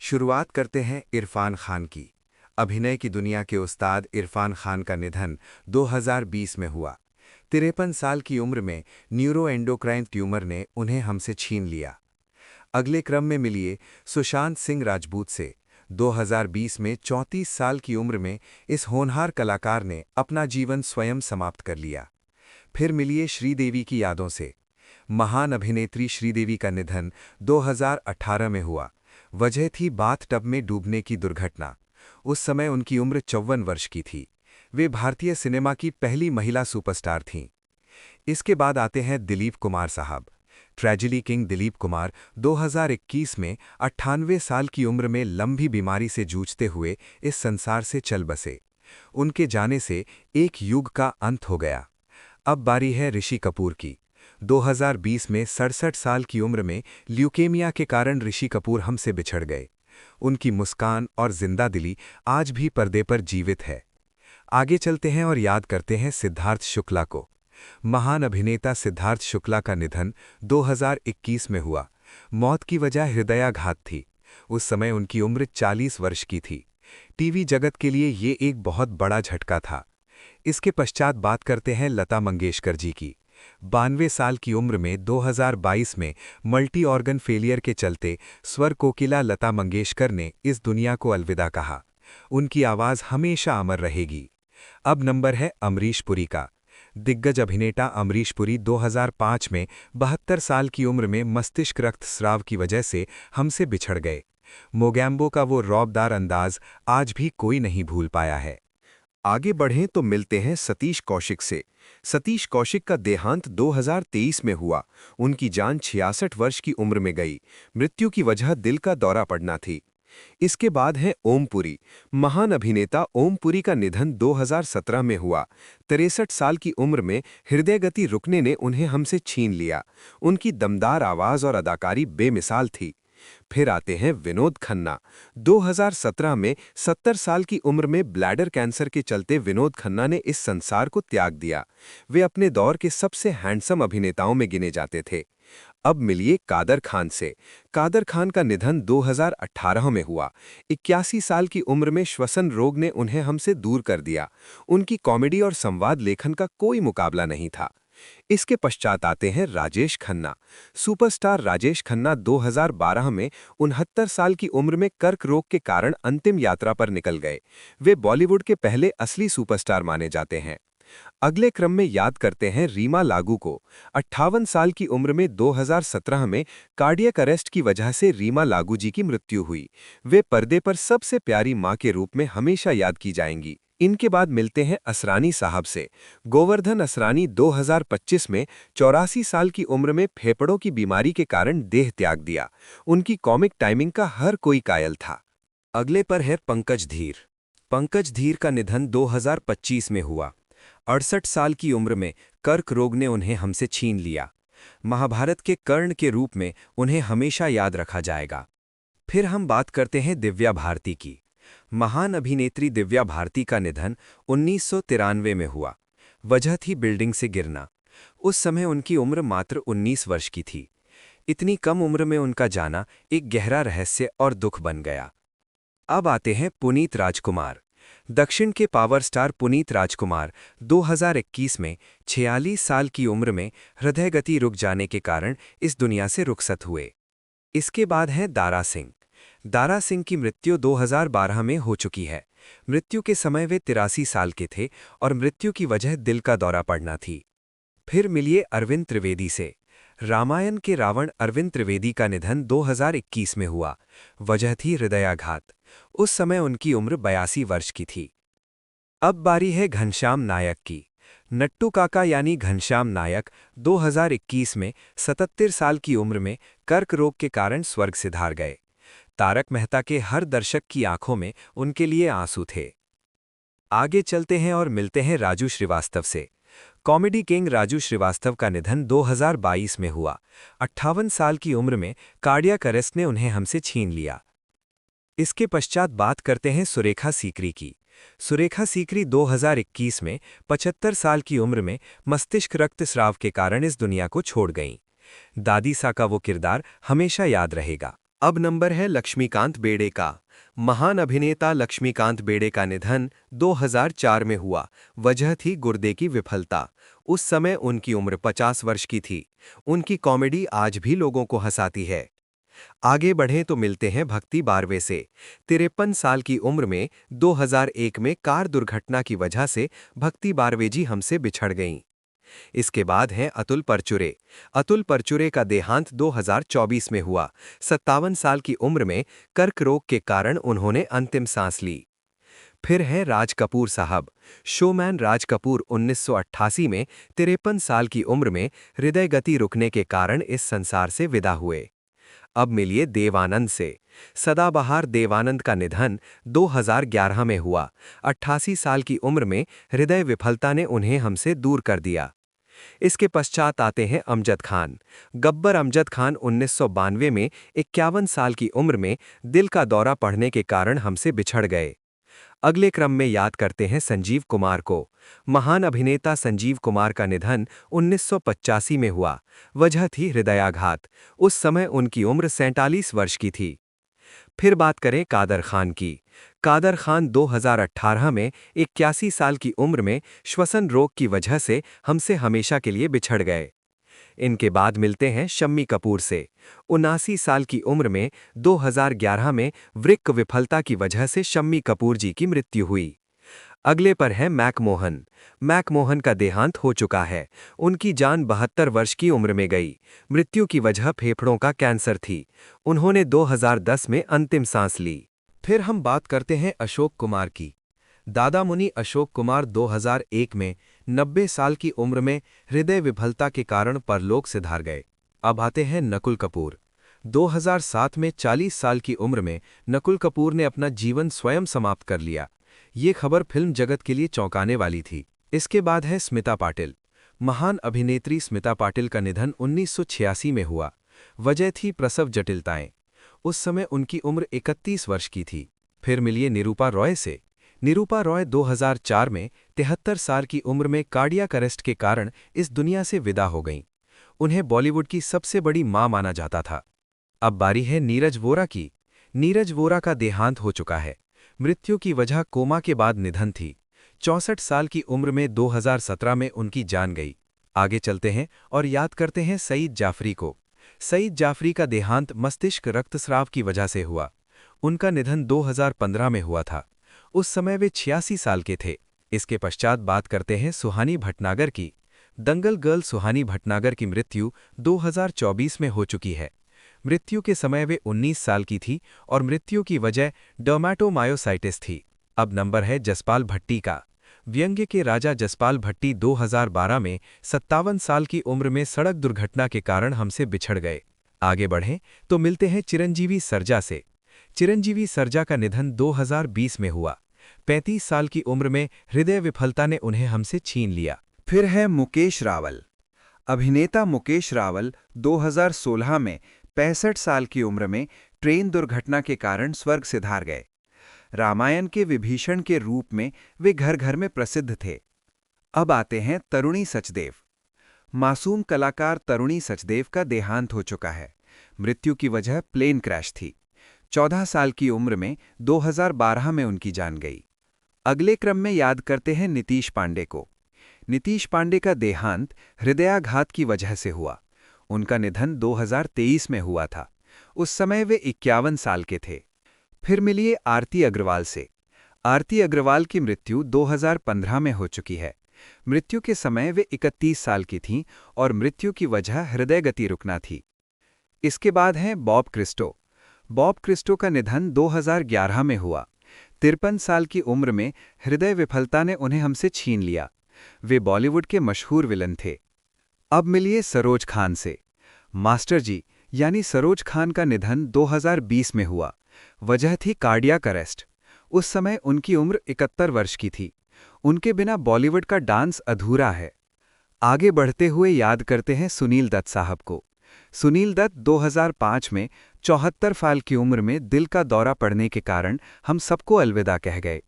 शुरुआत करते हैं इरफान खान की। अभिनय की दुनिया के उस्ताद इरफान खान का निधन 2020 में हुआ। 53 साल की उम्र में न्यूरोएंडोक्राइन ट्यूमर ने उन्हें हमसे छीन लिया। अगले क्रम में मिलिए सुशांत सिंह राजपूत से। 2020 में 34 साल की उम्र में इस होनहार कलाकार ने अपना जीवन स्वयं समाप्त कर लिया। फिर मिलिए श्रीदेवी की यादों से। महान अभिनेत्री श्रीदेवी का निधन 2018 में हुआ। वजह थी बाथटब में डूबने की दुर्घटना। उस समय उनकी उम्र 54 वर्ष की थी। वे भारतीय सिनेमा की पहली महिला सुपरस्टार थीं। इसके बाद आते हैं दिलीप कुमार साहब। ट्रेजेडी किंग दिलीप कुमार 2021 में 98 साल की उम्र में लंबी बीमारी से जूझते हुए इस संसार से चल बसे। उनके जाने से एक युग का अंत हो गया। अब बारी है ऋषि कपूर की। 2020 में 67 साल की उम्र में ल्यूकेमिया के कारण ऋषि कपूर हमसे बिछड़ गए। उनकी मुस्कान और जिंदादिली आज भी पर्दे पर जीवित है। आगे चलते हैं और याद करते हैं सिद्धार्थ शुक्ला को। महान अभिनेता सिद्धार्थ शुक्ला का निधन 2021 में हुआ। मौत की वजह हृदयाघात थी। उस समय उनकी उम्र 40 वर्ष की थी। टीवी जगत के लिए ये एक बहुत बड़ा झटका था। इसके पश्चात बात करते हैं लता मंगेशकर जी की। 92 साल की उम्र में 2022 में मल्टी ऑर्गन फेलियर के चलते स्वर कोकिला लता मंगेशकर ने इस दुनिया को अलविदा कहा। उनकी आवाज़ हमेशा अमर रहेगी। अब नंबर है अमरीश पुरी का। दिग्गज अभिनेता अमरीश पुरी 2005 में 72 साल की उम्र में मस्तिष्क रक्तस्राव की वजह से हमसे बिछड़ गए। मोगैम्बो का वो रौबदार अंदाज आज भी कोई नहीं भूल पाया है। आगे बढ़ें तो मिलते हैं सतीश कौशिक से। सतीश कौशिक का देहांत 2023 में हुआ। उनकी जान 66 वर्ष की उम्र में गई। मृत्यु की वजह दिल का दौरा पड़ना थी। इसके बाद है ओम पुरी। महान अभिनेता ओम पुरी का निधन 2017 में हुआ। 63 साल की उम्र में हृदय गति रुकने ने उन्हें हमसे छीन लिया। उनकी दमदार आवाज और अदाकारी बेमिसाल थी। फिर आते हैं विनोद खन्ना। 2017 में 70 साल की उम्र में ब्लैडर कैंसर के चलते विनोद खन्ना ने इस संसार को त्याग दिया। वे अपने दौर के सबसे हैंडसम अभिनेताओं में गिने जाते थे। अब मिलिए कादर खान से। कादर खान का निधन 2018 में हुआ। 81 साल की उम्र में श्वसन रोग ने उन्हें हमसे दूर कर दिया। उनकी कॉमेडी और संवाद लेखन का कोई मुकाबला नहीं था। इसके पश्चात आते हैं राजेश खन्ना। सुपरस्टार राजेश खन्ना 2012 में 69 साल की उम्र में कर्क रोग के कारण अंतिम यात्रा पर निकल गए। वे बॉलीवुड के पहले असली सुपरस्टार माने जाते हैं। अगले क्रम में याद करते हैं रीमा लागू को। 58 साल की उम्र में 2017 में कार्डियक अरेस्ट की वजह से रीमा लागू जी की मृत्यु हुई। वे पर्दे पर सबसे प्यारी मां के रूप में हमेशा याद की जाएंगी। इनके बाद मिलते हैं असरानी साहब से। गोवर्धन असरानी 2025 में 84 साल की उम्र में फेफड़ों की बीमारी के कारण देह त्याग दिया। उनकी कॉमिक टाइमिंग का हर कोई कायल था। अगले पर है पंकज धीर। पंकज धीर का निधन 2025 में हुआ। 68 साल की उम्र में कर्क रोग ने उन्हें हमसे छीन लिया। महाभारत के कर्ण के रूप में उन्हें हमेशा याद रखा जाएगा। फिर हम बात करते हैं दिव्या भारती की। महान अभिनेत्री दिव्या भारती का निधन 1993 में हुआ। वजह थी बिल्डिंग से गिरना। उस समय उनकी उम्र मात्र 19 वर्ष की थी। इतनी कम उम्र में उनका जाना एक गहरा रहस्य और दुख बन गया। अब आते हैं पुनीत राजकुमार। दक्षिण के पावर स्टार पुनीत राजकुमार 2021 में 46 साल की उम्र में हृदय गति रुक जाने के कारण इस दुनिया से रुखसत हुए। इसके बाद हैं दारा सिंह। दारा सिंह की मृत्यु 2012 में हो चुकी है। मृत्यु के समय वे 83 साल के थे और मृत्यु की वजह दिल का दौरा पड़ना थी। फिर मिलिए अरविंद त्रिवेदी से। रामायण के रावण अरविंद त्रिवेदी का निधन 2021 में हुआ। वजह थी हृदयाघात। उस समय उनकी उम्र 82 वर्ष की थी। अब बारी है घनश्याम नायक की। नट्टू काका यानी घनश्याम नायक 2021 में 77 साल की उम्र में कर्क रोग के कारण स्वर्ग सिधार गए। तारक मेहता के हर दर्शक की आंखों में उनके लिए आंसू थे। आगे चलते हैं और मिलते हैं राजू श्रीवास्तव से। कॉमेडी किंग राजू श्रीवास्तव का निधन 2022 में हुआ। 58 साल की उम्र में कार्डियक अरेस्ट ने उन्हें हमसे छीन लिया। इसके पश्चात बात करते हैं सुरेखा सीकरी की। सुरेखा सीकरी 2021 में 75 साल की उम्र में मस्तिष्क रक्तस्राव के कारण इस दुनिया को छोड़ गईं। दादी सा का वो किरदार हमेशा याद रहेगा। अब नंबर है लक्ष्मीकांत बेड़े का। महान अभिनेता लक्ष्मीकांत बेड़े का निधन 2004 में हुआ। वजह थी गुर्दे की विफलता। उस समय उनकी उम्र 50 वर्ष की थी। उनकी कॉमेडी आज भी लोगों को हंसाती है। आगे बढ़ें तो मिलते हैं भक्ति बारवे से। 53 साल की उम्र में 2001 में कार दुर्घटना की वजह से भक्ति बारवे जी हमसे बिछड़ गईं। इसके बाद हैं अतुल परचुरे। अतुल परचुरे का देहांत 2024 में हुआ। 57 साल की उम्र में कर्क रोग के कारण उन्होंने अंतिम सांस ली। फिर हैं राज कपूर साहब। शोमैन राज कपूर 1988 में 53 साल की उम्र में हृदय गति रुकने के कारण इस संसार से विदा हुए। अब मिलिए देव आनंद से। सदाबहार देव आनंद का निधन 2011 में हुआ। 88 साल की उम्र में हृदय विफलता ने उन्हें हमसे दूर कर दिया। इसके पश्चात आते हैं अमजद खान। गब्बर अमजद खान 1992 में 51 साल की उम्र में दिल का दौरा पड़ने के कारण हमसे बिछड़ गए। अगले क्रम में याद करते हैं संजीव कुमार को। महान अभिनेता संजीव कुमार का निधन 1985 में हुआ। वजह थी हृदयाघात। उस समय उनकी उम्र 47 वर्ष की थी। फिर बात करें कादर खान की। कादर खान 2018 में 81 साल की उम्र में श्वसन रोग की वजह से हमसे हमेशा के लिए बिछड़ गए। इनके बाद मिलते हैं शम्मी कपूर से। 79 साल की उम्र में 2011 में वृक्क विफलता की वजह से शम्मी कपूर जी की मृत्यु हुई। अगले पर है मैकमोहन। मैकमोहन का देहांत हो चुका है। उनकी जान 72 वर्ष की उम्र में गई। मृत्यु की वजह फेफड़ों का कैंसर थी। उन्होंने 2010 में अंतिम सांस ली। फिर हम बात करते हैं अशोक कुमार की। दादा मुनि अशोक कुमार 2001 में 90 साल की उम्र में हृदय विफलता के कारण परलोक सिधार गए। अब आते हैं नकुल कपूर। 2007 में 40 साल की उम्र में नकुल कपूर ने अपना जीवन स्वयं समाप्त कर लिया। ये खबर फिल्म जगत के लिए चौंकाने वाली थी। इसके बाद है स्मिता पाटिल। महान अभिनेत्री स्मिता पाटिल का निधन 1986 में हुआ। वजह थी प्रसव जटिलताएं। उस समय उनकी उम्र 31 वर्ष की थी। फिर मिलिए निरूपा रॉय से। निरूपा रॉय 2004 में 73 साल की उम्र में कार्डियक अरेस्ट के कारण इस दुनिया से विदा हो गईं। उन्हें बॉलीवुड की सबसे बड़ी मां माना जाता था। अब बारी है नीरज वोरा की। नीरज वोरा का देहांत हो चुका है। मृत्यु की वजह कोमा के बाद निधन थी। 64 साल की उम्र में 2017 में उनकी जान गई। आगे चलते हैं और याद करते हैं सईद जाफरी को। सईद जाफरी का देहांत मस्तिष्क रक्तस्राव की वजह से हुआ। उनका निधन 2015 में हुआ था। उस समय वे 86 साल के थे। इसके पश्चात बात करते हैं सुहानी भटनागर की। दंगल गर्ल सुहानी भटनागर की मृत्यु 2024 में हो चुकी है। मृत्यु के समय वे 19 साल की थी और मृत्यु की वजह डर्मेटोमायोसाइटिस थी। अब नंबर है जसपाल भट्टी का। व्यंग्य के राजा जसपाल भट्टी 2012 में 57 साल की उम्र में सड़क दुर्घटना के कारण हमसे बिछड़ गए। आगे बढ़ें तो मिलते हैं चिरंजीवी सर्जा से। चिरंजीवी सर्जा का निधन 2020 में हुआ। 35 साल की उम्र में हृदय विफलता ने उन्हें हमसे छीन लिया। फिर है मुकेश रावल। अभिनेता मुकेश रावल 2016 में 65 साल की उम्र में ट्रेन दुर्घटना के कारण स्वर्ग सिधार गए। रामायण के विभीषण के रूप में वे घर घर में प्रसिद्ध थे। अब आते हैं तरुणी सचदेव। मासूम कलाकार तरुणी सचदेव का देहांत हो चुका है। मृत्यु की वजह प्लेन क्रैश थी। 14 साल की उम्र में 2012 में उनकी जान गई। अगले क्रम में याद करते हैं नीतीश पांडे को। नीतीश पांडे का देहांत हृदयाघात की वजह से हुआ। उनका निधन 2023 में हुआ था। उस समय वे 51 साल के थे। फिर मिलिए आरती अग्रवाल से। आरती अग्रवाल की मृत्यु 2015 में हो चुकी है। मृत्यु के समय वे 31 साल की थीं और मृत्यु की वजह हृदय गति रुकना थी। इसके बाद हैं बॉब क्रिस्टो। बॉब क्रिस्टो का निधन 2011 में हुआ। 53 साल की उम्र में हृदय विफलता ने उन्हें हमसे छीन लिया। वे बॉलीवुड के मशहूर विलन थे। अब मिलिए सरोज खान से। मास्टर जी यानी सरोज खान का निधन 2020 में हुआ। वजह थी कार्डियक अरेस्ट। उस समय उनकी उम्र 71 वर्ष की थी। उनके बिना बॉलीवुड का डांस अधूरा है। आगे बढ़ते हुए याद करते हैं सुनील दत्त साहब को। सुनील दत्त 2005 में 74 साल की उम्र में दिल का दौरा पड़ने के कारण हम सबको अलविदा कह गए।